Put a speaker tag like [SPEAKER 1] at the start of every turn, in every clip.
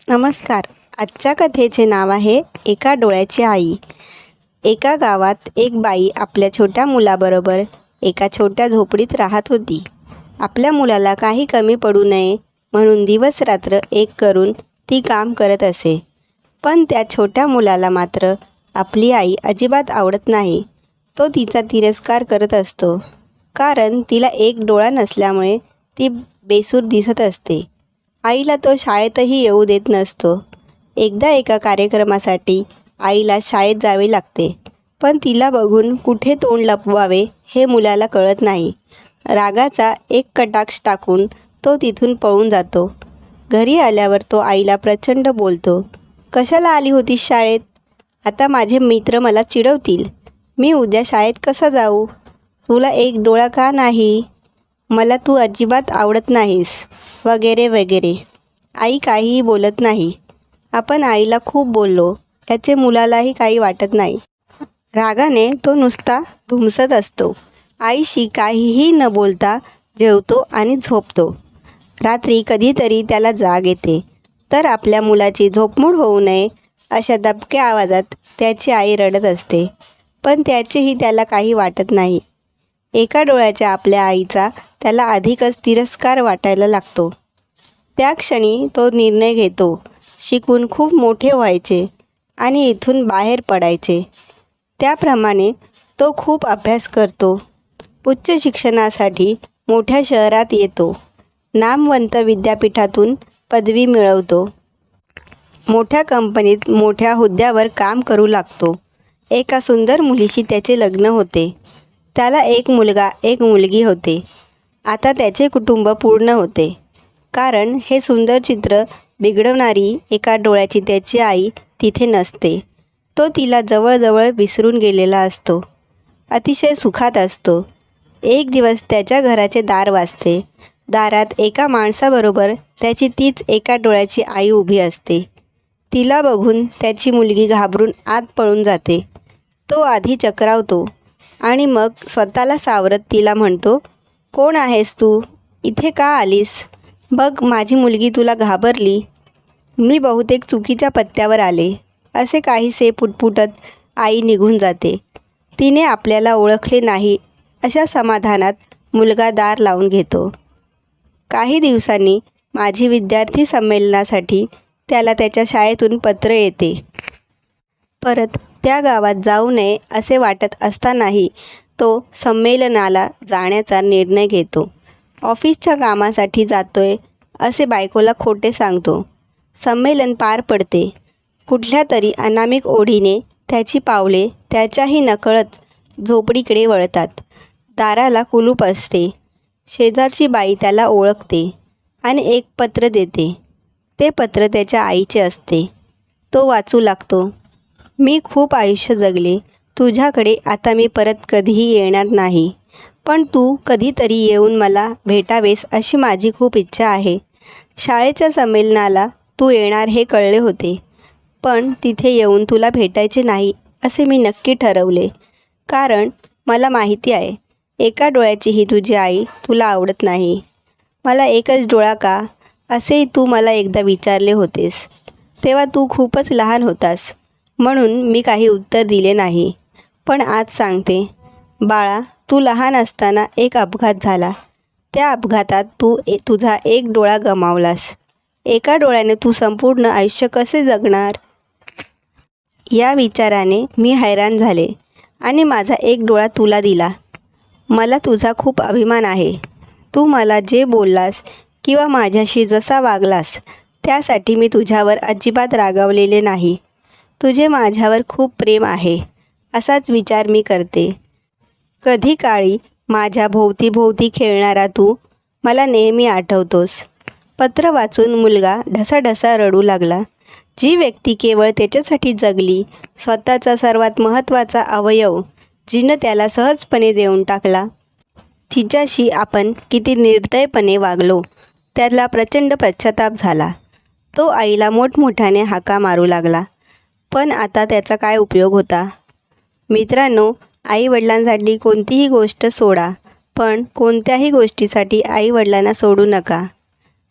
[SPEAKER 1] नमस्कार. आजच्या कथेचे नाव आहे एका डोळ्याची आई. एका गावात एक बाई आपल्या छोट्या मुलाबरोबर एका छोट्या झोपडीत राहत होती. आपल्या मुलाला काही कमी पडू नये म्हणून दिवस रात्र एक करून ती काम करत असे. पण त्या छोट्या मुलाला मात्र आपली आई अजिबात आवडत नाही. तो तिचा तिरस्कार करत असतो, कारण तिला एक डोळा नसल्यामुळे ती बेसूर दिसत असते. आईला तो शाळेतही येऊ देत नसतो. एकदा एका कार्यक्रमासाठी आईला शाळेत जावे लागते, पण तिला बघून कुठे तोंड लपवावे हे मुलाला कळत नाही. रागाचा एक कटाक्ष टाकून तो तिथून पळून जातो. घरी आल्यावर तो आईला प्रचंड बोलतो, "कशाला आली होतीस शाळेत? आता माझे मित्र मला चिडवतील. मी उद्या शाळेत कसा जाऊ? तुला एक डोळा का नाही? मला तू अजिबात आवडत नाहीस," वगैरे वगैरे. आई काहीही बोलत नाही. आपण आईला खूप बोललो याचे मुलालाही काही वाटत नाही. रागाने तो नुसता धुमसत असतो. आईशी काहीही न बोलता जेवतो आणि झोपतो. रात्री कधीतरी त्याला जाग येते, तर आपल्या मुलाची झोपमोड होऊ नये अशा दबक्या आवाजात त्याची आई रडत असते. पण त्याचेही त्याला काही वाटत नाही. एका डोळ्याच्या आपल्या आईचा त्याला अधिकच तिरस्कार वाटायला लागतो. त्या क्षणी तो निर्णय घेतो, शिकून खूप मोठे व्हायचे आणि इथून बाहेर पडायचे. त्याप्रमाणे तो खूप अभ्यास करतो. उच्च शिक्षणासाठी मोठ्या शहरात येतो. नामवंत विद्यापीठातून पदवी मिळवतो. मोठ्या कंपनीत मोठ्या हुद्द्यावर काम करू लागतो. एका सुंदर मुलीशी त्याचे लग्न होते. त्याला एक मुलगा एक मुलगी होते. आता त्याचे कुटुंब पूर्ण होते, कारण हे सुंदर चित्र बिघडवणारी एका डोळ्याची त्याची आई तिथे नसते. तो तिला जवळजवळ विसरून गेलेला असतो. अतिशय सुखात असतो. एक दिवस त्याच्या घराचे दार वाजते. दारात एका माणसाबरोबर त्याची तीच एका डोळ्याची आई उभी असते. तिला बघून त्याची मुलगी घाबरून आत पळून जाते. तो आधी चक्रावतो आणि मग स्वतःला सावरत तिला म्हणतो, "कोण आहेस तू? इथे का आलीस? बघ, माझी मुलगी तुला घाबरली. मी बहुतेक चुकीच्या पत्त्यावर आले." असे काहीसे पुटपुटत आई निघून जाते. तिने आपल्याला ओळखले नाही अशा समाधानात मुलगा दार लावून घेतो. काही दिवसांनी माझी विद्यार्थी संमेलनासाठी त्याला त्याच्या शाळेतून पत्र येते. परत त्या गावात जाऊ नये असे वाटत असतानाही तो संमेलनाला जाण्याचा निर्णय घेतो. ऑफिसच्या कामासाठी जातोय असे बायकोला खोटे सांगतो. संमेलन पार पडते. कुठल्या तरी अनामिक ओढीने त्याची पावले त्याच्याही नकळत झोपडीकडे वळतात. दाराला कुलूप असते. शेजारची बाई त्याला ओळखते आणि एक पत्र देते. ते पत्र त्याच्या आईचे असते. तो वाचू लागतो. "मी खूप आयुष्य जगले. तुझ्याकडे आता मी परत कधीही येणार नाही. पण तू कधीतरी येऊन मला भेटावेस अशी माझी खूप इच्छा आहे. शाळेच्या संमेलनाला तू येणार हे कळले होते, पण तिथे येऊन तुला भेटायचे नाही असे मी नक्की ठरवले. कारण मला माहिती आहे, एका डोळ्याची ही तुझी आई तुला आवडत नाही. मला एकच डोळा का, असेही तू मला एकदा विचारले होतेस. तेव्हा तू खूपच लहान होतास, म्हणून मी काही उत्तर दिले नाही. पण आज सांगते, बाळा, तू लहान असताना एक अपघात झाला. त्या अपघातात तू तुझा एक डोळा गमावलास. एका डोळ्याने तू संपूर्ण आयुष्य कसे जगणार?" या विचाराने मी हैराण झाले आणि माझा एक डोळा तुला दिला. मला तुझा खूप अभिमान आहे. तू मला जे बोललास किंवा माझ्याशी जसा वागलास त्यासाठी मी तुझ्यावर अजिबात रागावलेले नाही. तुझे माझ्यावर खूप प्रेम आहे असाच विचार मी करते. कधी काळी माझ्या भोवती खेळणारा तू मला नेहमी आठवतोस. पत्र वाचून मुलगा ढसाढसा रडू लागला. जी व्यक्ती केवळ त्याच्यासाठी जगली, स्वतःचा सर्वात महत्त्वाचा अवयव जिनं त्याला सहजपणे देऊन टाकला, तिच्याशी आपण किती निर्दयपणे वागलो, त्याला प्रचंड पश्चाताप झाला. तो आईला मोठमोठ्याने हाका मारू लागला. पण आता त्याचा काय उपयोग होता? मित्रांनो, आईवडिलांसाठी कोणतीही गोष्ट सोडा, पण कोणत्याही गोष्टीसाठी आईवडिलांना सोडू नका.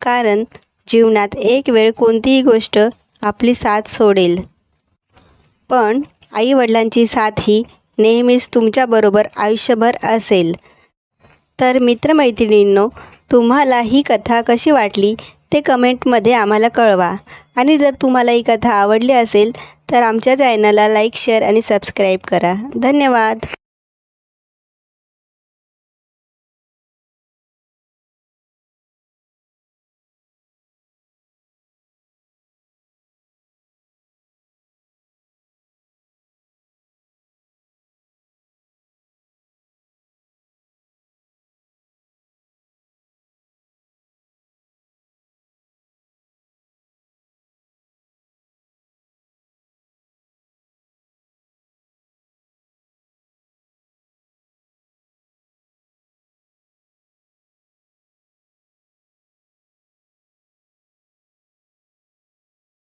[SPEAKER 1] कारण जीवनात एक वेळ कोणतीही गोष्ट आपली साथ सोडेल, पण आईवडिलांची साथ ही नेहमीच तुमच्याबरोबर आयुष्यभर असेल. तर मित्रमैत्रिणींनो, तुम्हाला ही कथा कशी वाटली ते कमेंटमध्ये आम्हाला कळवा. आणि जर तुम्हाला ही कथा आवडली असेल तर आमच्या चॅनलला लाईक, शेअर आणि सबस्क्राईब करा. धन्यवाद.